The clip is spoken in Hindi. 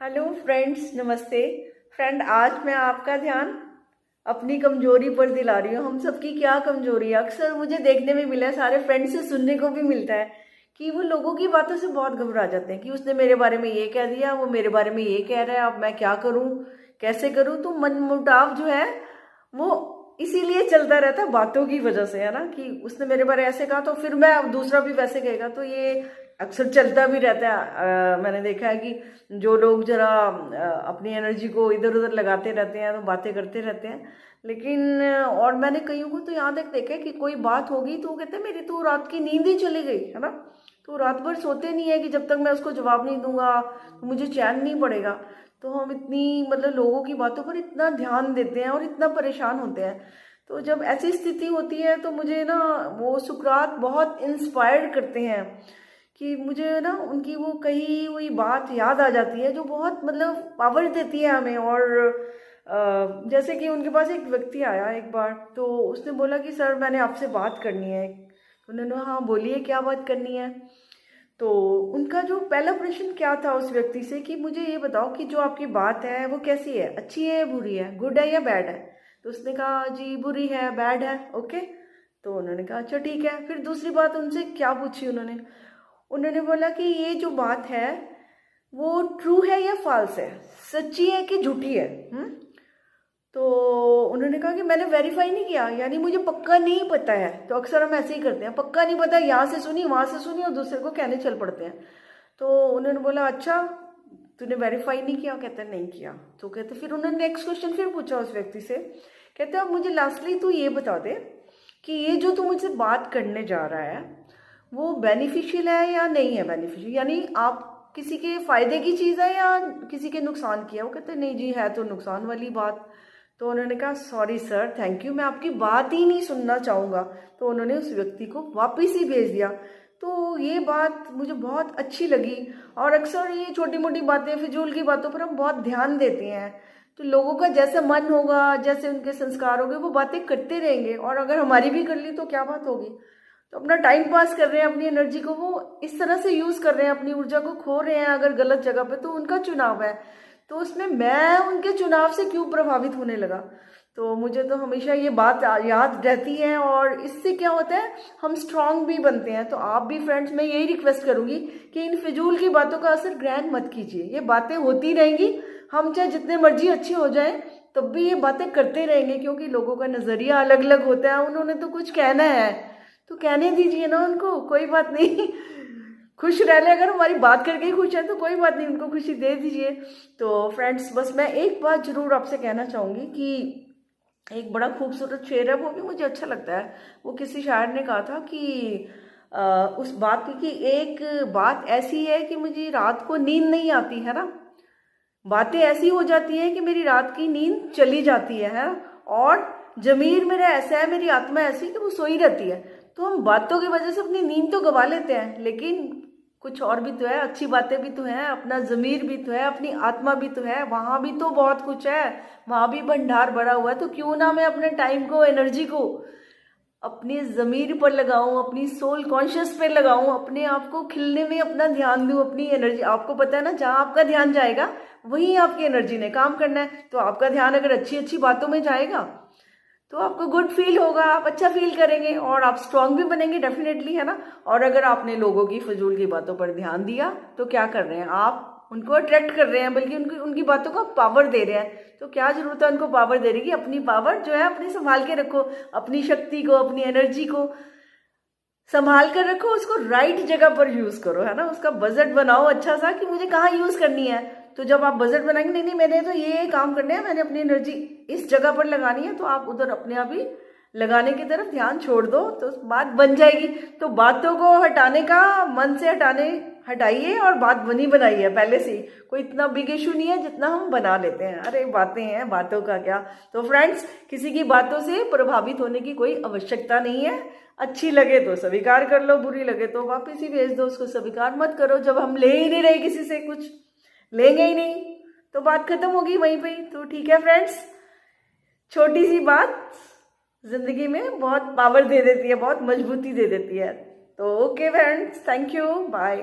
हेलो फ्रेंड्स, नमस्ते। फ्रेंड, आज मैं आपका ध्यान अपनी कमजोरी पर दिला रही हूँ। हम सबकी क्या कमजोरी है, अक्सर मुझे देखने में मिला है, सारे फ्रेंड्स से सुनने को भी मिलता है कि वो लोगों की बातों से बहुत घबरा जाते हैं कि उसने मेरे बारे में ये कह दिया, वो मेरे बारे में ये कह रहा है, अब मैं क्या करूँ, कैसे करूँ। तो मनमुटाव जो है वो इसीलिए चलता रहता है, बातों की वजह से, है ना, कि उसने मेरे बारे ऐसे कहा तो फिर मैं अब दूसरा भी वैसे कहेगा, तो ये अक्सर चलता भी रहता है। मैंने देखा है कि जो लोग जरा अपनी एनर्जी को इधर उधर लगाते रहते हैं तो बातें करते रहते हैं। लेकिन और मैंने कईयों को तो यहाँ तक देखा है कि कोई बात होगी तो वो कहते हैं मेरी तो रात की नींद ही चली गई, है ना। तो रात भर सोते नहीं है कि जब तक मैं उसको जवाब नहीं दूंगा तो मुझे चैन नहीं पड़ेगा। तो हम इतनी मतलब लोगों की बातों पर इतना ध्यान देते हैं और इतना परेशान होते हैं। तो जब ऐसी स्थिति होती है तो मुझे ना वो सुकरात बहुत इंस्पायर्ड करते हैं कि मुझे ना उनकी वो कही हुई बात याद आ जाती है जो बहुत मतलब पावर देती है हमें। और जैसे कि उनके पास एक व्यक्ति आया एक बार, तो उसने बोला कि सर मैंने आपसे बात करनी है। उन्होंने, हाँ बोलिए क्या बात करनी है। तो उनका जो पहला प्रश्न क्या था उस व्यक्ति से कि मुझे ये बताओ कि जो आपकी बात है वो कैसी है, अच्छी है या बुरी है, गुड है या बैड है। तो उसने कहा जी बुरी है, बैड है, ओके। तो उन्होंने कहा अच्छा ठीक है। फिर दूसरी बात उनसे क्या पूछी उन्होंने, उन्होंने बोला कि ये जो बात है वो ट्रू है या फॉल्स है, सच्ची है कि झूठी है। तो उन्होंने कहा कि मैंने वेरीफाई नहीं किया, यानी मुझे पक्का नहीं पता है। तो अक्सर हम ऐसे ही करते हैं, पक्का नहीं पता, यहाँ से सुनी वहां से सुनी और दूसरे को कहने चल पड़ते हैं। तो उन्होंने बोला अच्छा तूने वेरीफाई नहीं किया, कहते नहीं किया। तो कहते फिर उन्होंने नेक्स्ट क्वेश्चन फिर पूछा उस व्यक्ति से, कहते अब मुझे लास्टली तू ये बता दे कि ये जो तू मुझसे बात करने जा रहा है वो बेनिफिशियल है या नहीं है बेनिफिशियल, यानी आप किसी के फायदे की चीज़ है या किसी के नुकसान की है। वो कहते नहीं जी है तो नुकसान वाली बात। तो उन्होंने कहा सॉरी सर, थैंक यू, मैं आपकी बात ही नहीं सुनना चाहूँगा। तो उन्होंने उस व्यक्ति को वापस ही भेज दिया। तो ये बात मुझे बहुत अच्छी लगी। और अक्सर ये छोटी मोटी बातें, फिजूल की बातों पर हम बहुत ध्यान देते हैं। तो लोगों का जैसा मन होगा, जैसे उनके संस्कार होंगे, वो बातें करते रहेंगे। और अगर हमारी भी कर ली तो क्या बात होगी। तो अपना टाइम पास कर रहे हैं, अपनी एनर्जी को वो इस तरह से यूज कर रहे हैं, अपनी ऊर्जा को खो रहे हैं अगर गलत जगह पे, तो उनका चुनाव है। तो उसमें मैं उनके चुनाव से क्यों प्रभावित होने लगा। तो मुझे तो हमेशा ये बात याद रहती है। और इससे क्या होता है, हम स्ट्रांग भी बनते हैं। तो आप भी फ्रेंड्स, मैं यही रिक्वेस्ट करूंगी कि इन फिजूल की बातों का असर ग्रहण मत कीजिए। ये बातें होती रहेंगी, हम चाहे जितने मर्जी अच्छे हो जाएं तब भी ये बातें करते रहेंगे, क्योंकि लोगों का नजरिया अलग अलग होता है। उन्होंने तो कुछ कहना है तो कहने दीजिए ना उनको, कोई बात नहीं। खुश रह ले, अगर हमारी बात करके ही खुश है तो कोई बात नहीं, उनको खुशी दे दीजिए। तो फ्रेंड्स, बस मैं एक बात जरूर आपसे कहना चाहूंगी कि एक बड़ा खूबसूरत शेर है, वो भी मुझे अच्छा लगता है। वो किसी शायर ने कहा था कि उस बात की कि एक बात ऐसी है कि मुझे रात को नींद नहीं आती, है ना। बातें ऐसी हो जाती है कि मेरी रात की नींद चली जाती है। और जमीर मेरा ऐसा है, मेरी आत्मा ऐसी कि वो सोई रहती है। तो हम बातों की वजह से अपनी नींद तो गवा लेते हैं, लेकिन कुछ और भी तो है, अच्छी बातें भी तो हैं, अपना जमीर भी तो है, अपनी आत्मा भी तो है, वहां भी तो बहुत कुछ है, वहां भी भंडार भरा हुआ है। तो क्यों ना मैं अपने टाइम को, एनर्जी को अपने ज़मीर पर लगाऊं, अपनी सोल कॉन्शियस पे लगाऊं, अपने आप को खिलने में अपना ध्यान दूं, अपनी एनर्जी। आपको पता है ना, जहां आपका ध्यान जाएगा वहीं आपकी एनर्जी ने काम करना है। तो आपका ध्यान अगर अच्छी अच्छी बातों में जाएगा तो आपको गुड फील होगा, आप अच्छा फील करेंगे और आप स्ट्रांग भी बनेंगे डेफिनेटली, है ना। और अगर आपने लोगों की फजूल की बातों पर ध्यान दिया तो क्या कर रहे हैं आप, उनको अट्रैक्ट कर रहे हैं, बल्कि उनकी उनकी बातों को पावर दे रहे हैं। तो क्या जरूरत है उनको पावर देने की, अपनी पावर जो है अपनी संभाल के रखो, अपनी शक्ति को, अपनी एनर्जी को संभाल कर रखो, उसको राइट जगह पर यूज करो, है ना। उसका बजट बनाओ अच्छा सा कि मुझे कहाँ यूज करनी है। तो जब आप बजट बनाएंगे, नहीं नहीं मैंने तो ये काम करने हैं, मैंने अपनी एनर्जी इस जगह पर लगानी है, तो आप उधर अपने आप ही लगाने की तरफ ध्यान छोड़ दो तो बात बन जाएगी। तो बातों को हटाने का, मन से हटाइए और बात बनी बनाई है पहले से ही। कोई इतना बिग इशू नहीं है जितना हम बना लेते हैं, अरे बातें हैं, बातों का क्या। तो फ्रेंड्स, किसी की बातों से प्रभावित होने की कोई आवश्यकता नहीं है। अच्छी लगे तो स्वीकार कर लो, बुरी लगे तो वापस ही भेज दो, उसको स्वीकार मत करो। जब हम ले ही नहीं रहे किसी से, कुछ लेंगे ही नहीं, तो बात खत्म होगी वहीं पे ही। तो ठीक है फ्रेंड्स, छोटी सी बात जिंदगी में बहुत पावर दे देती है, बहुत मजबूती दे देती है। तो okay friends, thank you, bye.